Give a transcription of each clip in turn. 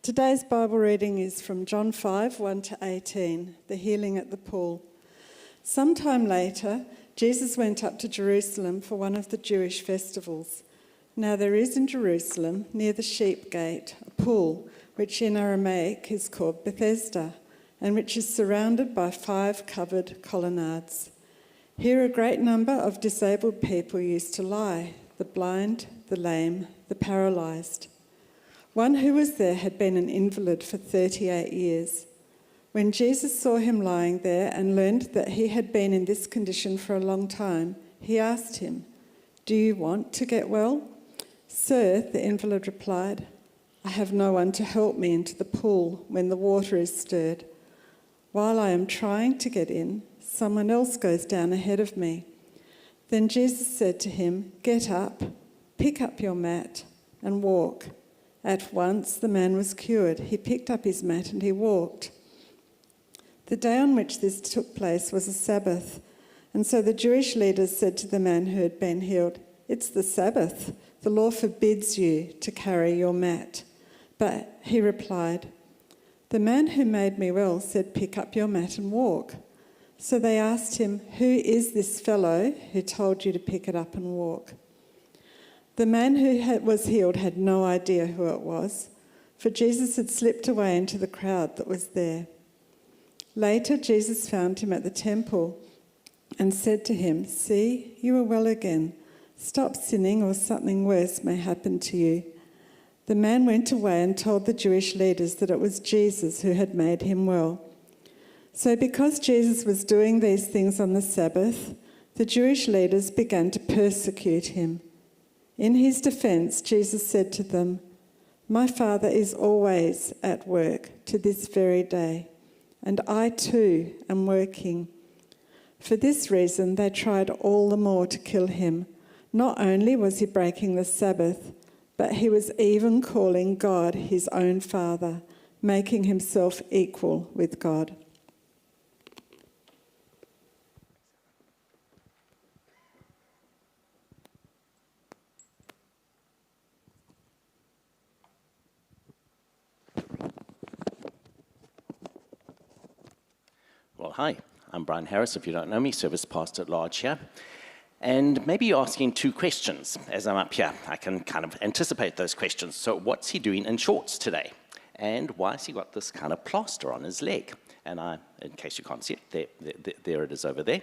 Today's Bible reading is from John 5, 1 to 18, the healing at the pool. Sometime later, Jesus went up to Jerusalem for one of the Jewish festivals. Now there is in Jerusalem, near the sheep gate, a pool, which in Aramaic is called Bethesda, and which is surrounded by 5 covered colonnades. Here a great number of disabled people used to lie, the blind, the lame, the paralysed. One who was there had been an invalid for 38 years. When Jesus saw him lying there and learned that he had been in this condition for a long time, he asked him, "Do you want to get well?" "Sir," the invalid replied, "I have no one to help me into the pool when the water is stirred. While I am trying to get in, someone else goes down ahead of me." Then Jesus said to him, "Get up, pick up your mat, and walk." At once the man was cured. He picked up his mat and he walked. The day on which this took place was a Sabbath, and so the Jewish leaders said to the man who had been healed, "It's the Sabbath. The law forbids you to carry your mat." But he replied, "The man who made me well said, 'Pick up your mat and walk.'" So they asked him, "Who is this fellow who told you to pick it up and walk?" The man who was healed had no idea who it was, for Jesus had slipped away into the crowd that was there. Later, Jesus found him at the temple and said to him, "See, you are well again. Stop sinning or something worse may happen to you." The man went away and told the Jewish leaders that it was Jesus who had made him well. So because Jesus was doing these things on the Sabbath, the Jewish leaders began to persecute him. In his defense, Jesus said to them, "My Father is always at work to this very day, and I too am working." For this reason, they tried all the more to kill him. Not only was he breaking the Sabbath, but he was even calling God his own Father, making himself equal with God. Well, hi, I'm Brian Harris, if you don't know me, Service Pastor at Large here. And maybe you're asking 2 questions as I'm up here. I can kind of anticipate those questions. So what's he doing in shorts today? And why has he got this kind of plaster on his leg? And in case you can't see it, there it is over there.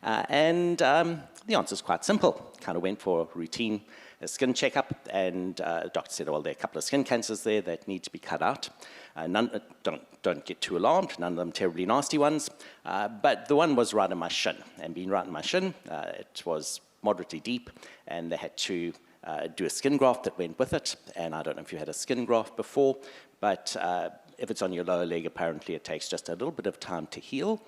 The answer is quite simple. Kind of went for a skin checkup, and the doctor said, well, there are a couple of skin cancers there that need to be cut out. Don't get too alarmed, none of them terribly nasty ones, but the one was right in my shin, and being right in my shin, it was moderately deep, and they had to do a skin graft that went with it. And I don't know if you had a skin graft before, but if it's on your lower leg, apparently it takes just a little bit of time to heal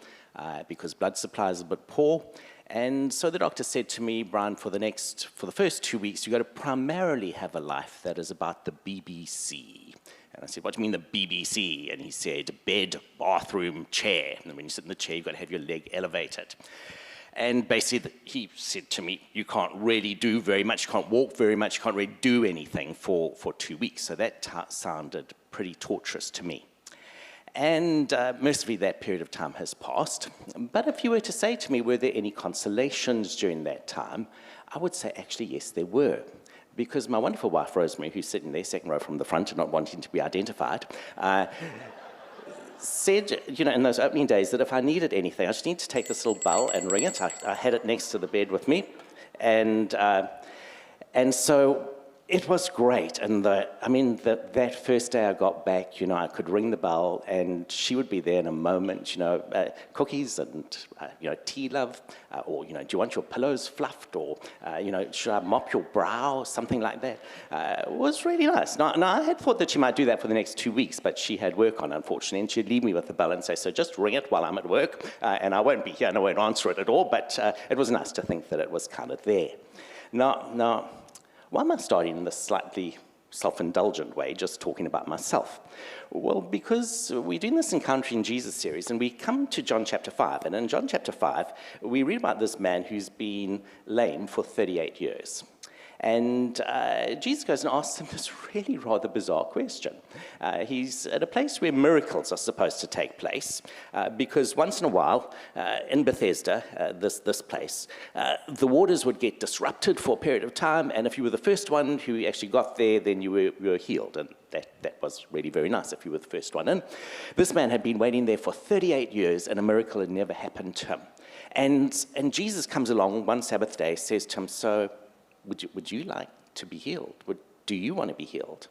because blood supply is a bit poor. And so the doctor said to me, "Brian, for the first 2 weeks, you've got to primarily have a life that is about the BBC." And I said, "What do you mean the BBC?" And he said, "Bed, bathroom, chair. And when you sit in the chair, you've got to have your leg elevated." And basically, he said to me, "You can't really do very much, you can't walk very much, you can't really do anything for 2 weeks." So that sounded pretty torturous to me. And mercifully, that period of time has passed. But if you were to say to me, were there any consolations during that time? I would say, actually, yes, there were. Because my wonderful wife, Rosemary, who's sitting there, second row from the front and not wanting to be identified, said, in those opening days that if I needed anything, I just need to take this little bell and ring it. I had it next to the bed with me. And so it was great. And that first day I got back, I could ring the bell and she would be there in a moment, cookies and, tea, love, or, do you want your pillows fluffed, or, should I mop your brow, something like that. It was really nice. Now, I had thought that she might do that for the next 2 weeks, but she had work on, unfortunately, and she'd leave me with the bell and say, "So just ring it while I'm at work, and I won't be here and I won't answer it at all," but it was nice to think that it was kind of there. Now, why am I starting in this slightly self-indulgent way, just talking about myself? Well, because we're doing this Encountering Jesus series, and we come to John chapter 5, and in John chapter 5, we read about this man who's been lame for 38 years. And Jesus goes and asks him this really rather bizarre question. He's at a place where miracles are supposed to take place, because once in a while, in Bethesda, this place, the waters would get disrupted for a period of time, and if you were the first one who actually got there, then you were healed. And that was really very nice if you were the first one in. This man had been waiting there for 38 years, and a miracle had never happened to him. And Jesus comes along one Sabbath day, says to him, so would you like to be healed? Do you want to be healed?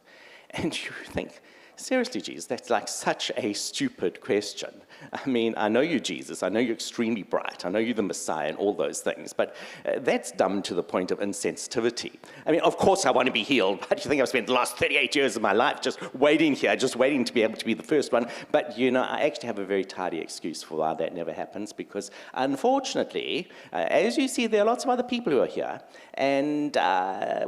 And you think, seriously, Jesus, that's like such a stupid question. I mean, I know you, Jesus. I know you're extremely bright. I know you're the Messiah and all those things. But that's dumb to the point of insensitivity. I mean, of course I want to be healed. But you think I've spent the last 38 years of my life just waiting here, just waiting to be able to be the first one. But, I actually have a very tidy excuse for why that never happens. Because, unfortunately, as you see, there are lots of other people who are here. And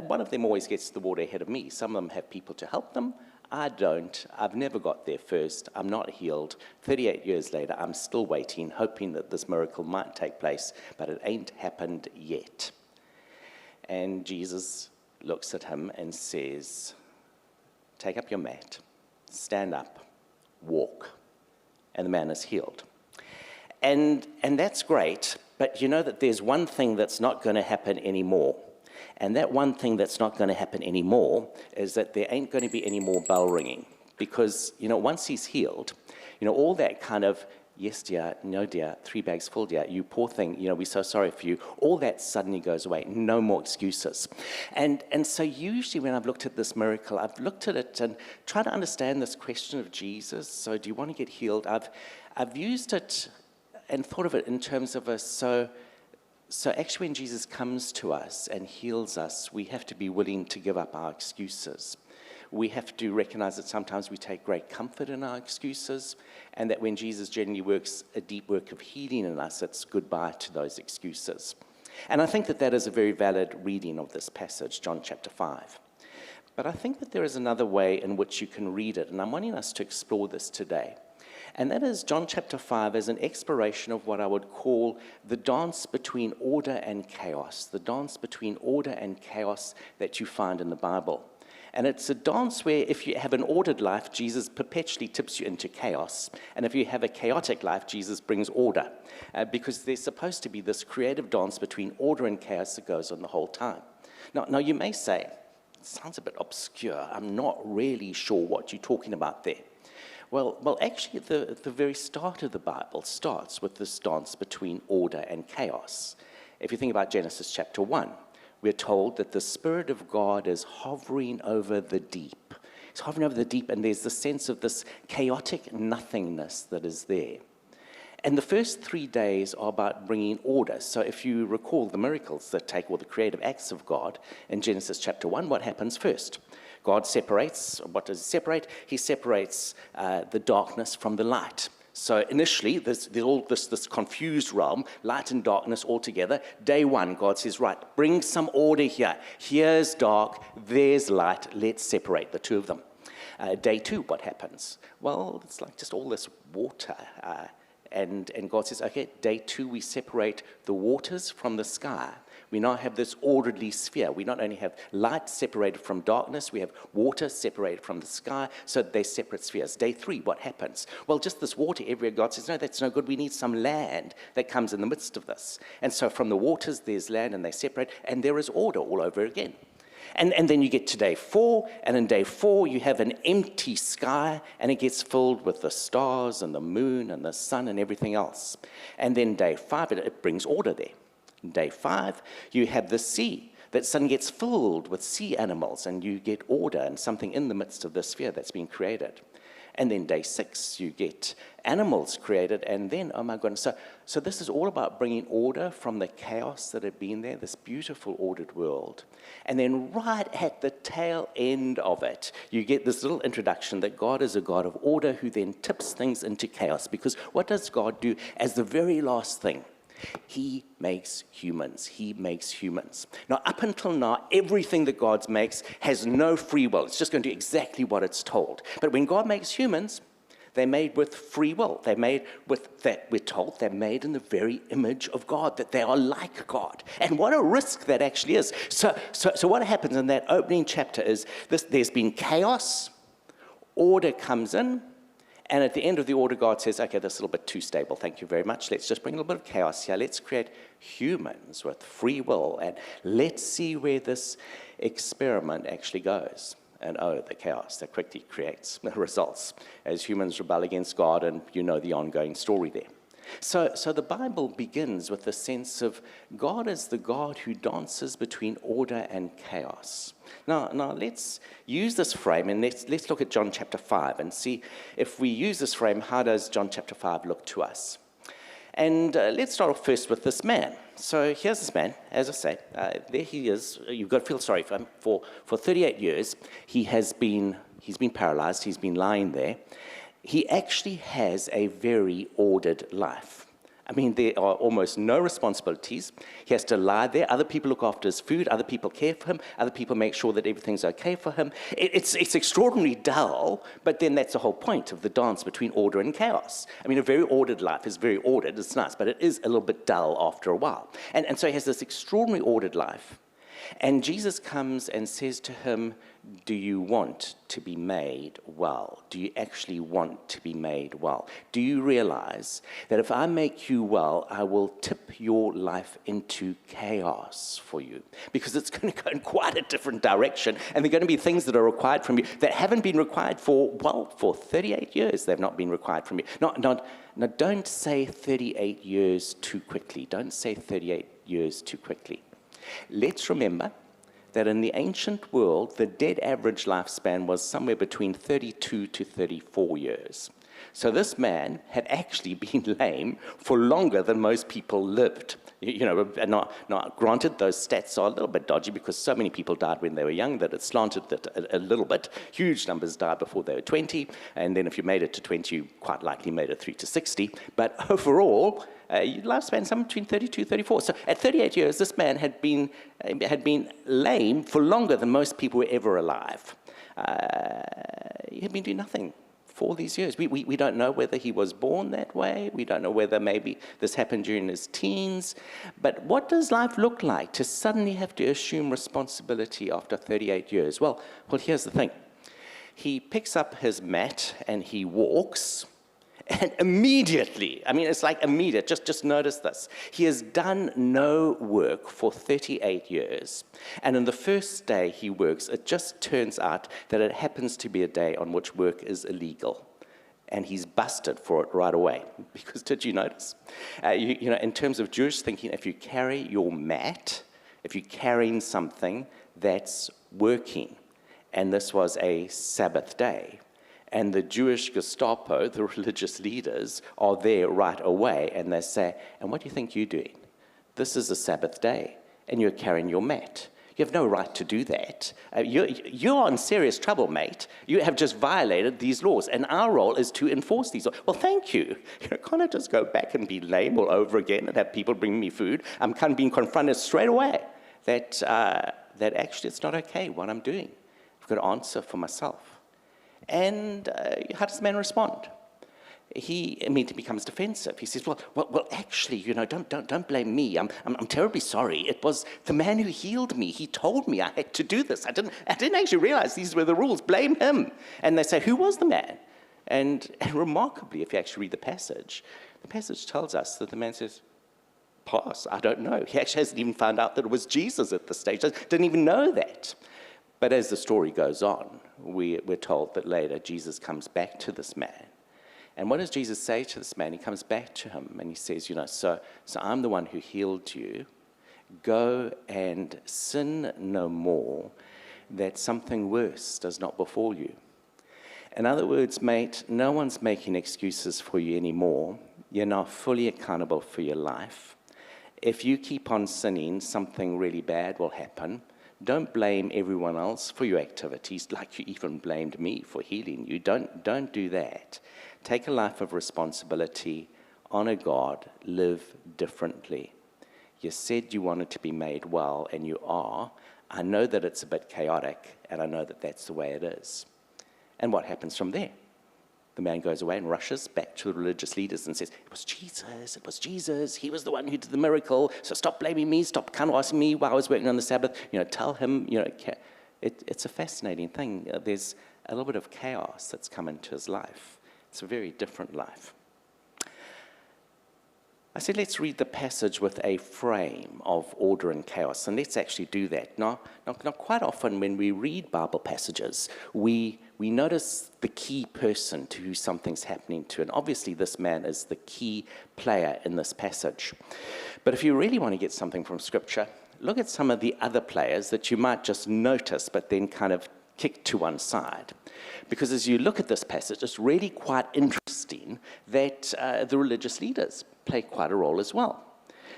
one of them always gets to the water ahead of me. Some of them have people to help them. I don't. I've never got there first. I'm not healed. 38 years later, I'm still waiting, hoping that this miracle might take place, but it ain't happened yet. And Jesus looks at him and says, take up your mat, stand up, walk. And the man is healed. And that's great, but you know that there's one thing that's not going to happen anymore. And that one thing that's not going to happen anymore is that there ain't going to be any more bell ringing. Because, once he's healed, all that kind of, yes, dear, no, dear, 3 bags full, dear, you poor thing, we're so sorry for you, all that suddenly goes away. No more excuses. And so usually when I've looked at this miracle, I've looked at it and tried to understand this question of Jesus. So do you want to get healed? I've used it and thought of it in terms of So actually when Jesus comes to us and heals us, we have to be willing to give up our excuses. We have to recognize that sometimes we take great comfort in our excuses, and that when Jesus generally works a deep work of healing in us, it's goodbye to those excuses. And I think that is a very valid reading of this passage, John chapter 5. But I think that there is another way in which you can read it, and I'm wanting us to explore this today. And that is John chapter 5 as an exploration of what I would call the dance between order and chaos, the dance between order and chaos that you find in the Bible. And it's a dance where if you have an ordered life, Jesus perpetually tips you into chaos. And if you have a chaotic life, Jesus brings order. Because there's supposed to be this creative dance between order and chaos that goes on the whole time. Now you may say, it sounds a bit obscure. I'm not really sure what you're talking about there. Well, actually, the very start of the Bible starts with this dance between order and chaos. If you think about Genesis chapter 1, we're told that the Spirit of God is hovering over the deep. It's hovering over the deep, and there's the sense of this chaotic nothingness that is there. And the first 3 days are about bringing order. So if you recall the miracles that take all the creative acts of God in Genesis chapter 1, what happens first? God separates. What does he separate? He separates the darkness from the light. So initially, there's all this confused realm, light and darkness all together. Day 1, God says, right, bring some order here. Here's dark, there's light. Let's separate the two of them. Day 2, what happens? Well, it's like just all this water. And God says, okay, day 2, we separate the waters from the sky. We now have this orderly sphere. We not only have light separated from darkness, we have water separated from the sky, so they're separate spheres. Day 3, what happens? Well, just this water everywhere. God says, no, that's no good. We need some land that comes in the midst of this. And so from the waters, there's land, and they separate, and there is order all over again. And then you get to day 4, and in day 4, you have an empty sky, and it gets filled with the stars and the moon and the sun and everything else. And then day 5, it brings order there. Day 5, you have the sea that suddenly gets filled with sea animals, and you get order and something in the midst of the sphere that's been created. And then day 6, you get animals created, and then, oh my goodness, so this is all about bringing order from the chaos that had been there, this beautiful ordered world. And then right at the tail end of it, you get this little introduction that God is a God of order who then tips things into chaos. Because what does God do as the very last thing? He makes humans. He makes humans. Now, up until now, everything that God makes has no free will. It's just going to do exactly what it's told. But when God makes humans, They're made with free will. They're made with that, we're told, they're made in the very image of God, that they are like God. And what a risk that actually is. So what happens in that opening chapter is this: there's been chaos, order comes in, and at the end of the order, God says, okay, this is a little bit too stable. Thank you very much. Let's just bring a little bit of chaos here. Let's create humans with free will, and let's see where this experiment actually goes. And the chaos that quickly creates results as humans rebel against God, and you know the ongoing story there. So the Bible begins with the sense of God as the God who dances between order and chaos. Now let's use this frame, and let's look at John chapter 5 and see if we use this frame, how does John chapter 5 look to us? And let's start off first with this man. So here's this man, as I say, there he is. You've got to feel sorry for him. For 38 years, he's been paralyzed, he's been lying there. He actually has a very ordered life. I mean, there are almost no responsibilities. He has to lie there. Other people look after his food. Other people care for him. Other people make sure that everything's okay for him. It's extraordinarily dull, but then that's the whole point of the dance between order and chaos. I mean, a very ordered life is very ordered. It's nice, but it is a little bit dull after a while. And so he has this extraordinarily ordered life. And Jesus comes and says to him, do you want to be made well? Do you actually want to be made well? Do you realize that if I make you well, I will tip your life into chaos for you? Because it's going to go in quite a different direction, and there are going to be things that are required from you that haven't been required for 38 years. They've not been required from you. Now, don't say 38 years too quickly. Don't say 38 years too quickly. Let's remember that in the ancient world, the dead average lifespan was somewhere between 32 to 34 years. So this man had actually been lame for longer than most people lived. Now, granted, those stats are a little bit dodgy because so many people died when they were young that it slanted it a little bit. Huge numbers died before they were 20, and then if you made it to 20, you quite likely made it through to 60. But overall, lifespan somewhere between 32 and 34. So at 38 years, this man had been lame for longer than most people were ever alive. He had been doing nothing for these years. We don't know whether he was born that way. We don't know whether maybe this happened during his teens. But what does life look like to suddenly have to assume responsibility after 38 years? Well, here's the thing. He picks up his mat and he walks. And immediately, I mean, it's like immediate, just notice this. He has done no work for 38 years. And in the first day he works, it just turns out that it happens to be a day on which work is illegal. And he's busted for it right away. Because did you notice? In terms of Jewish thinking, if you carry your mat, if you're carrying something, that's working. And this was a Sabbath day. And the Jewish Gestapo, the religious leaders, are there right away, and they say, and what do you think you're doing? This is a Sabbath day, and you're carrying your mat. You have no right to do that. You're in serious trouble, mate. You have just violated these laws, and our role is to enforce these laws. Well, thank you. Can't I just go back and be lame all over again and have people bring me food? I'm kind of being confronted straight away that actually it's not okay what I'm doing. I've got to answer for myself. And how does the man respond? He immediately becomes defensive. He says, well, actually, don't blame me. I'm terribly sorry. It was the man who healed me. He told me I had to do this. I didn't actually realize these were the rules. Blame him. And they say, who was the man? And remarkably, if you actually read the passage tells us that the man says, pass, I don't know. He actually hasn't even found out that it was Jesus at this stage. Didn't even know that. But as the story goes on, we're told that later Jesus comes back to this man. And what does Jesus say to this man? He comes back to him and he says, so I'm the one who healed you. Go and sin no more, that something worse does not befall you. In other words, mate, no one's making excuses for you anymore. You're now fully accountable for your life. If you keep on sinning, something really bad will happen. Don't blame everyone else for your activities like you even blamed me for healing you. Don't do that. Take a life of responsibility, honor God, live differently. You said you wanted to be made well, and you are. I know that it's a bit chaotic, and I know that that's the way it is. And what happens from there? The man goes away and rushes back to the religious leaders and says, it was Jesus, he was the one who did the miracle, so stop blaming me, stop kind of asking me while I was working on the Sabbath, tell him, it's a fascinating thing. There's a little bit of chaos that's come into his life. It's a very different life. I said, let's read the passage with a frame of order and chaos, and let's actually do that. Now quite often when we read Bible passages, we notice the key person to who something's happening to, and obviously this man is the key player in this passage. But if you really want to get something from Scripture, look at some of the other players that you might just notice, but then kind of kick to one side. Because as you look at this passage, it's really quite interesting that the religious leaders play quite a role as well.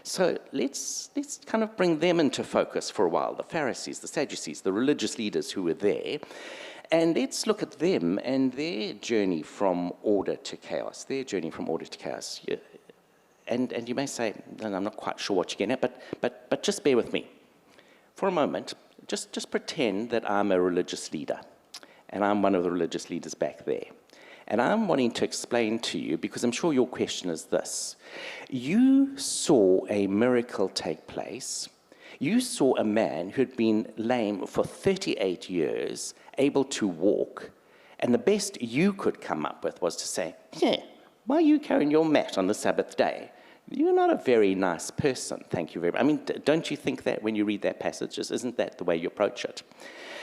So let's kind of bring them into focus for a while, the Pharisees, the Sadducees, the religious leaders who were there. And let's look at them and their journey from order to chaos, Yeah. And you may say, no, I'm not quite sure what you're getting at, but just bear with me. For a moment, just pretend that I'm a religious leader, and I'm one of the religious leaders back there. And I'm wanting to explain to you, because I'm sure your question is this. You saw a miracle take place. You saw a man who had been lame for 38 years, able to walk, and the best you could come up with was to say, yeah, why are you carrying your mat on the Sabbath day? You're not a very nice person, thank you very much. I mean, don't you think that when you read that passage? Isn't that the way you approach it?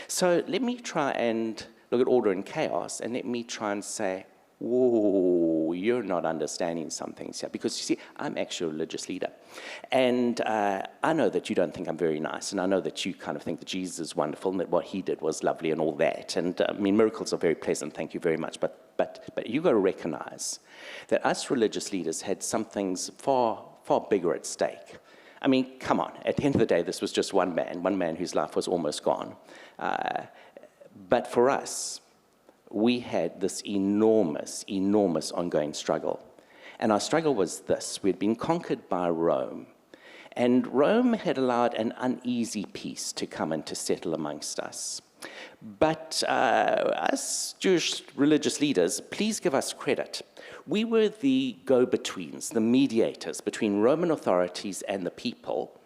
So let me try and look at order and chaos, and let me try and say, whoa, you're not understanding some things here. Because you see, I'm actually a religious leader. And I know that you don't think I'm very nice, and I know that you kind of think that Jesus is wonderful and that what he did was lovely and all that. And I mean, miracles are very pleasant, thank you very much. But you've got to recognize that us religious leaders had some things far, far bigger at stake. I mean, come on, at the end of the day, this was just one man whose life was almost gone. But for us, we had this enormous ongoing struggle. And our struggle was this. We'd been conquered by Rome. And Rome had allowed an uneasy peace to come and to settle amongst us. But us Jewish religious leaders, please give us credit. We were the go-betweens, the mediators between Roman authorities and the people.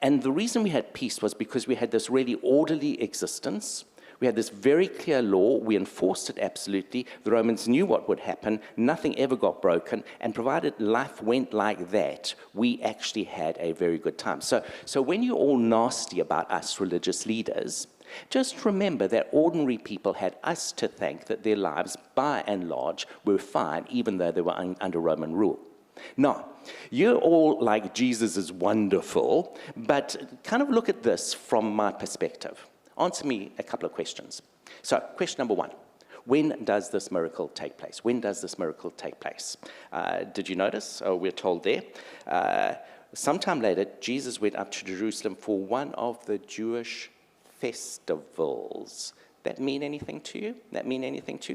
And the reason we had peace was because we had this really orderly existence. We had this very clear law. We enforced it absolutely. The Romans knew what would happen. Nothing ever got broken. And provided life went like that, we actually had a very good time. So when you're all nasty about us religious leaders, just remember that ordinary people had us to thank that their lives, by and large, were fine, even though they were under Roman rule. Now, you're all like Jesus is wonderful, but kind of look at this from my perspective. Answer me a couple of questions. So, question number one. When does this miracle take place? When does this miracle take place? Did you notice? We're told there. Sometime later, Jesus went up to Jerusalem for one of the Jewish festivals. That mean anything to you?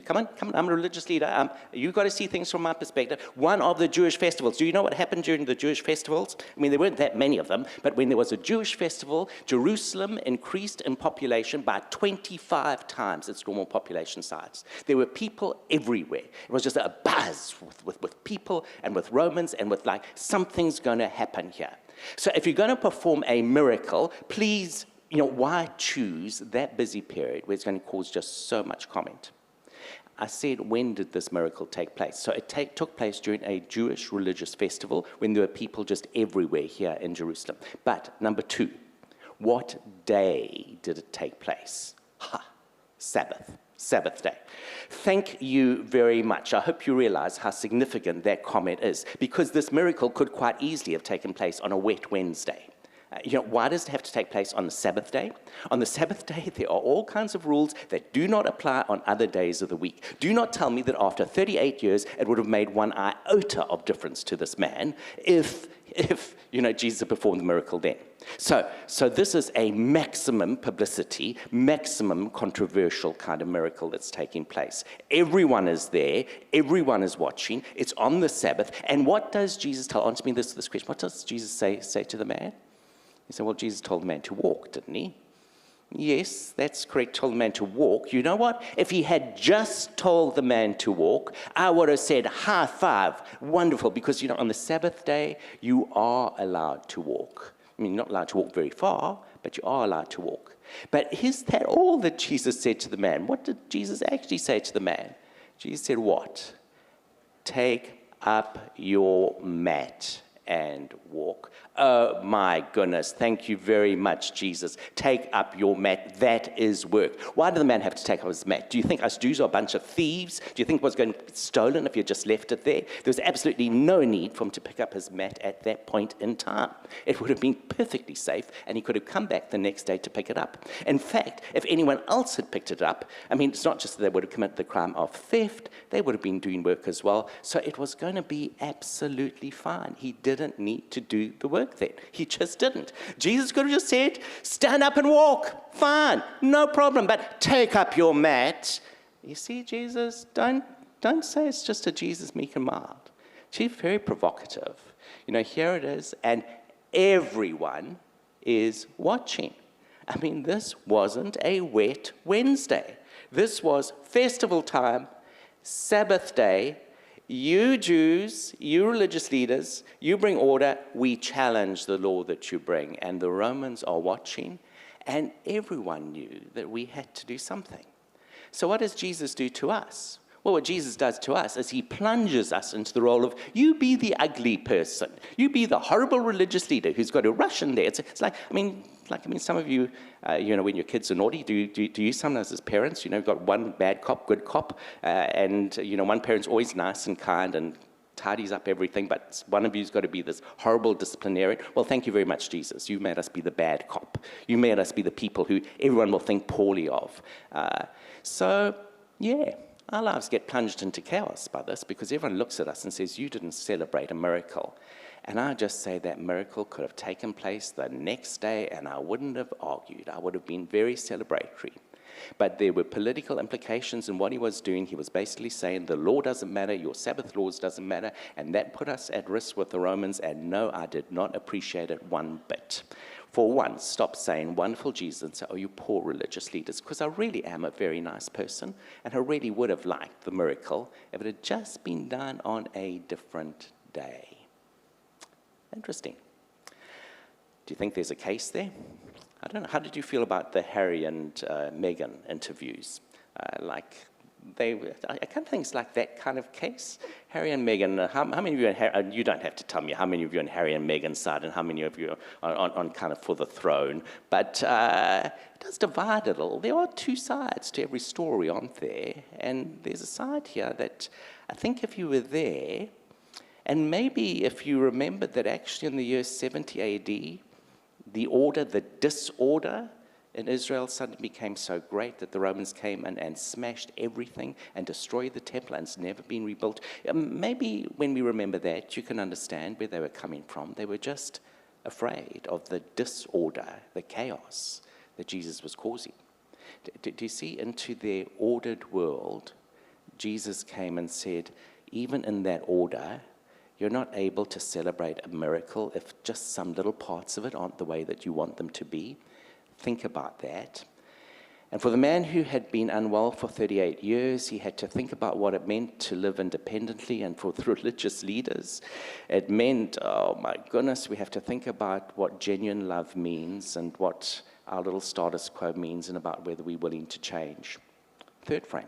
Come on, I'm a religious leader. You've got to see things from my perspective. One of the Jewish festivals. Do you know what happened during the Jewish festivals? I mean, there weren't that many of them, but when there was a Jewish festival, Jerusalem increased in population by 25 times its normal population size. There were people everywhere. It was just a buzz with people and with Romans and with like, something's going to happen here. So if you're going to perform a miracle, please, why choose that busy period where it's going to cause just so much comment? I said, when did this miracle take place? So it took place during a Jewish religious festival when there were people just everywhere here in Jerusalem. But number two, what day did it take place? Sabbath day. Thank you very much. I hope you realize how significant that comment is, because this miracle could quite easily have taken place on a wet Wednesday. Why does it have to take place on the Sabbath day? On the Sabbath day, there are all kinds of rules that do not apply on other days of the week. Do not tell me that after 38 years, it would have made one iota of difference to this man if Jesus had performed the miracle then. So this is a maximum publicity, maximum controversial kind of miracle that's taking place. Everyone is there. Everyone is watching. It's on the Sabbath. And what does Jesus tell? Answer me this question. What does Jesus say to the man? He said, well, Jesus told the man to walk, didn't he? Yes, that's correct, told the man to walk. You know what? If he had just told the man to walk, I would have said, high five, wonderful, because, on the Sabbath day, you are allowed to walk. I mean, not allowed to walk very far, but you are allowed to walk. But is that all that Jesus said to the man? What did Jesus actually say to the man? Jesus said what? Take up your mat and walk. Oh my goodness, thank you very much, Jesus. Take up your mat. That is work. Why did the man have to take up his mat? Do you think us Jews are a bunch of thieves? Do you think it was going to be stolen if you just left it there? There was absolutely no need for him to pick up his mat at that point in time. It would have been perfectly safe, and he could have come back the next day to pick it up. In fact, if anyone else had picked it up, I mean, it's not just that they would have committed the crime of theft, they would have been doing work as well. So it was going to be absolutely fine. He didn't need to do the work then. He just didn't. Jesus could have just said, stand up and walk. Fine, no problem, but take up your mat. You see, Jesus, don't say it's just a Jesus meek and mild. She's very provocative. Here it is, and everyone is watching. I mean, this wasn't a wet Wednesday. This was festival time, Sabbath day. You Jews, you religious leaders, you bring order, we challenge the law that you bring. And the Romans are watching, and everyone knew that we had to do something. So what does Jesus do to us? Well, what Jesus does to us is he plunges us into the role of, you be the ugly person. You be the horrible religious leader who's got to rush in there. It's like, some of you, when your kids are naughty, do you sometimes as parents, got one bad cop, good cop, and one parent's always nice and kind and tidies up everything, but one of you's got to be this horrible disciplinarian. Well, thank you very much, Jesus. You made us be the bad cop. You made us be the people who everyone will think poorly of. Our lives get plunged into chaos by this because everyone looks at us and says, you didn't celebrate a miracle. And I just say that miracle could have taken place the next day and I wouldn't have argued. I would have been very celebratory. But there were political implications in what he was doing. He was basically saying the law doesn't matter, your Sabbath laws doesn't matter, and that put us at risk with the Romans, and no, I did not appreciate it one bit. For once, stop saying, wonderful Jesus, and say, oh, you poor religious leaders, because I really am a very nice person, and I really would have liked the miracle if it had just been done on a different day. Interesting. Do you think there's a case there? I don't know. How did you feel about the Harry and Meghan interviews? I kind of think it's like that kind of case. Harry and Meghan, how many of you, you don't have to tell me how many of you on Harry and Meghan's side and how many of you are on kind of for the throne, but it does divide a little. There are two sides to every story, aren't there? And there's a side here that I think if you were there, and maybe if you remembered that actually in the year 70 AD, the disorder in Israel suddenly became so great that the Romans came and smashed everything and destroyed the temple, and it's never been rebuilt. Maybe when we remember that, you can understand where they were coming from. They were just afraid of the disorder, the chaos that Jesus was causing. Do you see, into their ordered world, Jesus came and said, even in that order, you're not able to celebrate a miracle if just some little parts of it aren't the way that you want them to be. Think about that. And for the man who had been unwell for 38 years, he had to think about what it meant to live independently. And for the religious leaders, it meant, oh my goodness, we have to think about what genuine love means and what our little status quo means and about whether we're willing to change. Third frame.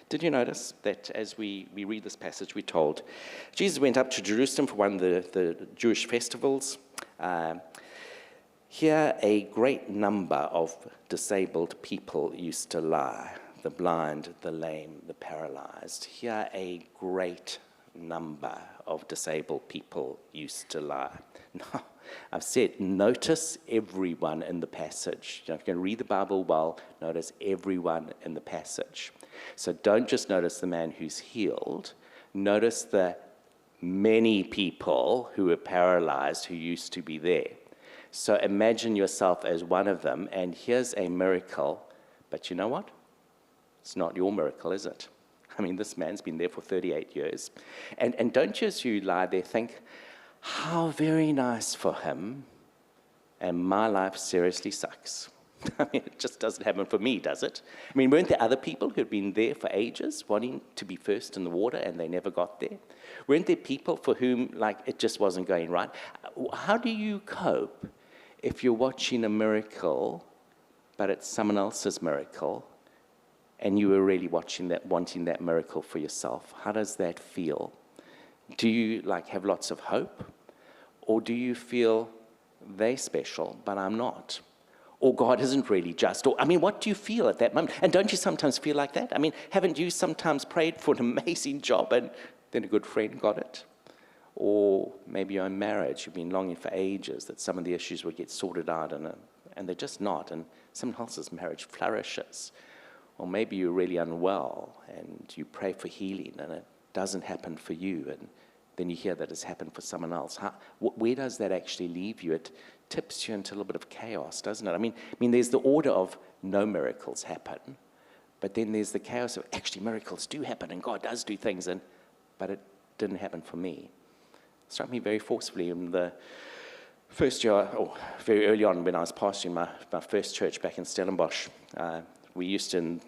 Did you notice that as we read this passage, we're told, Jesus went up to Jerusalem for one of the Jewish festivals. Here a great number of disabled people used to lie, the blind, the lame, the paralyzed. Here a great number of disabled people used to lie. Now, I've said, notice everyone in the passage. If you're going to read the Bible well, notice everyone in the passage. So don't just notice the man who's healed. Notice the many people who were paralyzed who used to be there. So imagine yourself as one of them, and here's a miracle. But you know what? It's not your miracle, is it? I mean, this man's been there for 38 years. And don't you, as you lie there, think, how very nice for him, and my life seriously sucks. I mean, it just doesn't happen for me, does it? I mean, weren't there other people who'd been there for ages, wanting to be first in the water, and they never got there? Weren't there people for whom, like, it just wasn't going right? How do you cope if you're watching a miracle, but it's someone else's miracle, and you were really watching that, wanting that miracle for yourself? How does that feel? Do you, like, have lots of hope? Or do you feel they're special, but I'm not? Or God isn't really just? Or, I mean, what do you feel at that moment? And don't you sometimes feel like that? I mean, haven't you sometimes prayed for an amazing job and then a good friend got it? Or maybe your own marriage, you've been longing for ages that some of the issues would get sorted out and they're just not, and someone else's marriage flourishes. Or maybe you're really unwell and you pray for healing and it doesn't happen for you, and then you hear that it's happened for someone else. Where does that actually leave you? It tips you into a little bit of chaos, doesn't it? I mean, there's the order of no miracles happen, but then there's the chaos of actually miracles do happen and God does do things, but it didn't happen for me. It struck me very forcefully in the first year, or very early on when I was pastoring my first church back in Stellenbosch. We used to,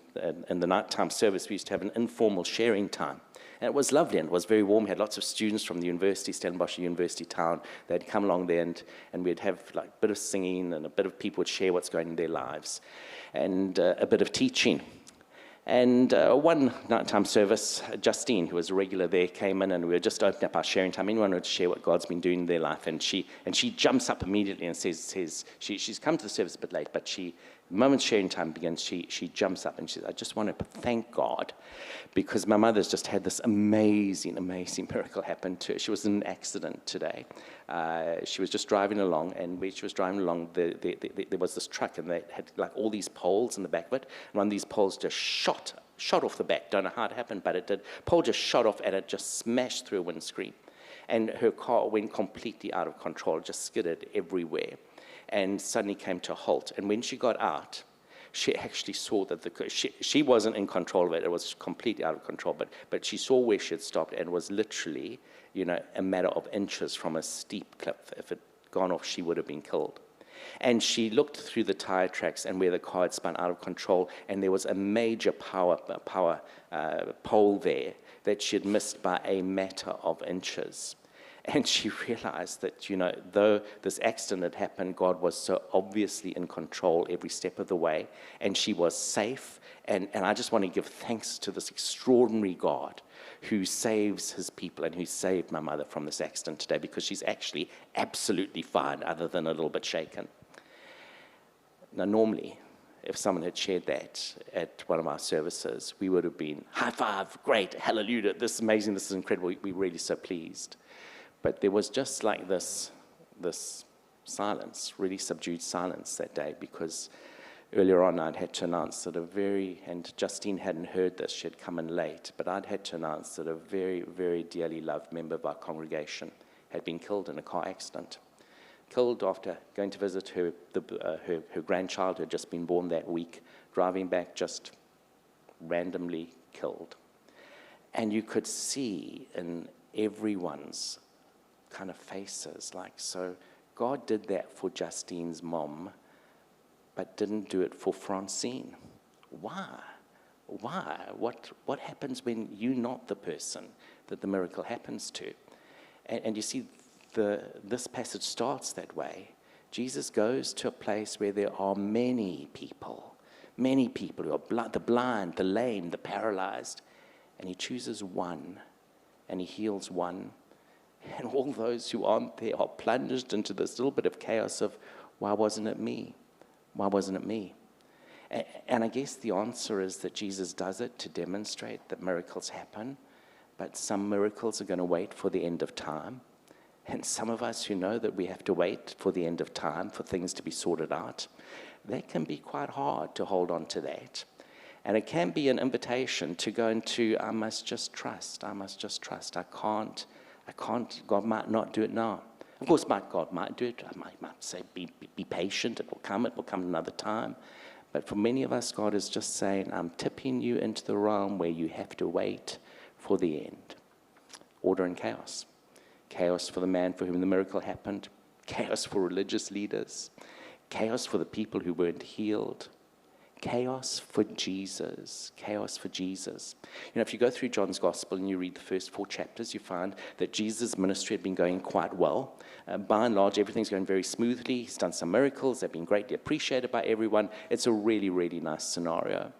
in the nighttime service, we used to have an informal sharing time. And it was lovely and it was very warm. We had lots of students from the university, Stellenbosch University town. They'd come along there and we'd have like a bit of singing and a bit of people would share what's going on in their lives and a bit of teaching. And one nighttime service, Justine, who was a regular there, came in and we were just opening up our sharing time. Anyone would share what God's been doing in their life. And she jumps up immediately and says she's come to the service a bit late, but the moment sharing time begins, she jumps up and she says, I just want to thank God because my mother's just had this amazing, amazing miracle happen to her. She was in an accident today. She was just driving along, and when she was driving along, there was this truck, and they had like all these poles in the back of it. And one of these poles just shot off the back. Don't know how it happened, but it did. Pole just shot off, and it just smashed through a windscreen. And her car went completely out of control, just skidded everywhere, and suddenly came to a halt. And when she got out, she actually saw that she wasn't in control of it. It was completely out of control, but she saw where she had stopped and was literally, a matter of inches from a steep cliff. If it had gone off, she would have been killed. And she looked through the tire tracks and where the car had spun out of control, and there was a major power pole there that she had missed by a matter of inches. And she realized that, though this accident had happened, God was so obviously in control every step of the way, and she was safe. And I just want to give thanks to this extraordinary God who saves his people and who saved my mother from this accident today, because she's actually absolutely fine other than a little bit shaken. Now, normally, if someone had shared that at one of our services, we would have been, high five, great, hallelujah, this is amazing, this is incredible, we're really so pleased. But there was just like this silence, really subdued silence that day, because earlier on I'd had to announce that and Justine hadn't heard this, she had come in late, but I'd had to announce that a very, very dearly loved member of our congregation had been killed in a car accident. Killed after going to visit her grandchild who had just been born that week, driving back, just randomly killed. And you could see in everyone's kind of faces, like, so God did that for Justine's mom, but didn't do it for Francine. Why? What happens when you're not the person that the miracle happens to? And you see, this passage starts that way. Jesus goes to a place where there are many people who are the blind, the lame, the paralyzed, and he chooses one, and he heals one. And all those who aren't there are plunged into this little bit of chaos of, why wasn't it me? Why wasn't it me? And I guess the answer is that Jesus does it to demonstrate that miracles happen, but some miracles are going to wait for the end of time. And some of us who know that we have to wait for the end of time for things to be sorted out, that can be quite hard to hold on to that. And it can be an invitation to go into, I must just trust. I can't, God might not do it now. Of course, God might do it. I might say, be patient, it will come another time. But for many of us, God is just saying, I'm tipping you into the realm where you have to wait for the end. Order and chaos. Chaos for the man for whom the miracle happened. Chaos for religious leaders. Chaos for the people who weren't healed. Chaos for Jesus. Chaos for Jesus. If you go through John's Gospel and you read the first 4 chapters, you find that Jesus' ministry had been going quite well. By and large, everything's going very smoothly. He's done some miracles. They've been greatly appreciated by everyone. It's a really, really nice scenario.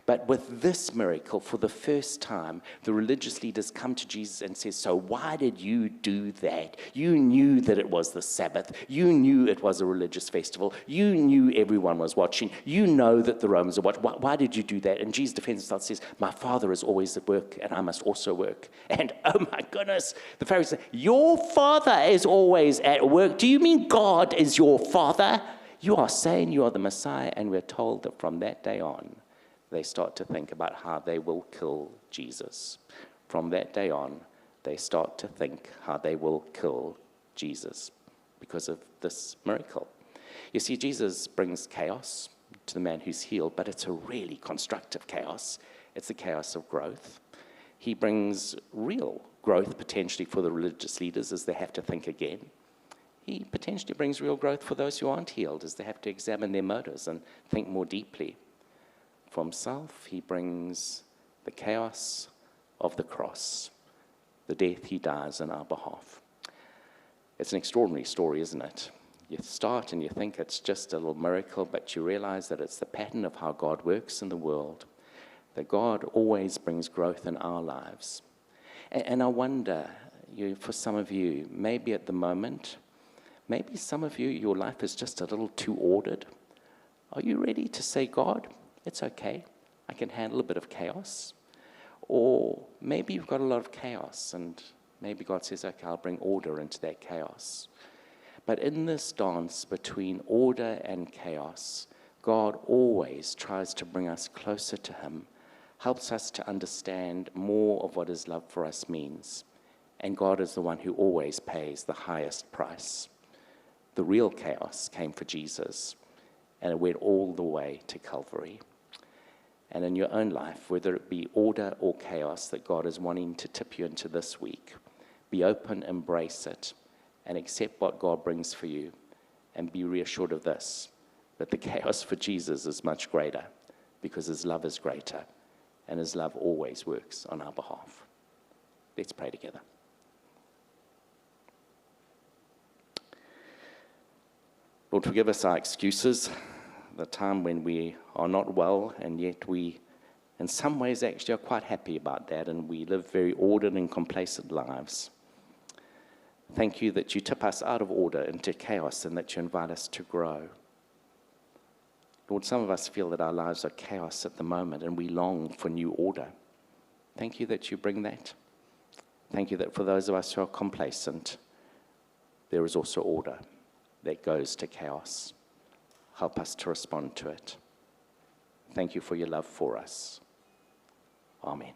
But with this miracle, for the first time, the religious leaders come to Jesus and say, so why did you do that? You knew that it was the Sabbath. You knew it was a religious festival. You knew everyone was watching. You know that the Romans are watching. Why did you do that? And Jesus defends himself and says, my Father is always at work, and I must also work. And oh my goodness, the Pharisees say, your Father is always at work. Do you mean God is your Father? You are saying you are the Messiah, and we're told that from that day on, they start to think about how they will kill Jesus. From that day on, they start to think how they will kill Jesus because of this miracle. You see, Jesus brings chaos to the man who's healed, but it's a really constructive chaos. It's a chaos of growth. He brings real growth potentially for the religious leaders as they have to think again. He potentially brings real growth for those who aren't healed as they have to examine their motives and think more deeply. For himself, he brings the chaos of the cross, the death he dies on our behalf. It's an extraordinary story, isn't it? You start and you think it's just a little miracle, but you realize that it's the pattern of how God works in the world, that God always brings growth in our lives. And I wonder, for some of you, maybe at the moment, maybe some of you, your life is just a little too ordered. Are you ready to say, God, it's okay, I can handle a bit of chaos? Or maybe you've got a lot of chaos, and maybe God says, okay, I'll bring order into that chaos. But in this dance between order and chaos, God always tries to bring us closer to him, helps us to understand more of what his love for us means. And God is the one who always pays the highest price. The real chaos came for Jesus, and it went all the way to Calvary. And in your own life, whether it be order or chaos that God is wanting to tip you into this week, be open, embrace it, and accept what God brings for you, and be reassured of this, that the chaos for Jesus is much greater because his love is greater, and his love always works on our behalf. Let's pray together. Lord, forgive us our excuses, the time when we are not well, and yet we, in some ways, actually are quite happy about that, and we live very ordered and complacent lives. Thank you that you tip us out of order into chaos, and that you invite us to grow. Lord, some of us feel that our lives are chaos at the moment, and we long for new order. Thank you that you bring that. Thank you that for those of us who are complacent, there is also order that goes to chaos. Help us to respond to it. Thank you for your love for us. Amen.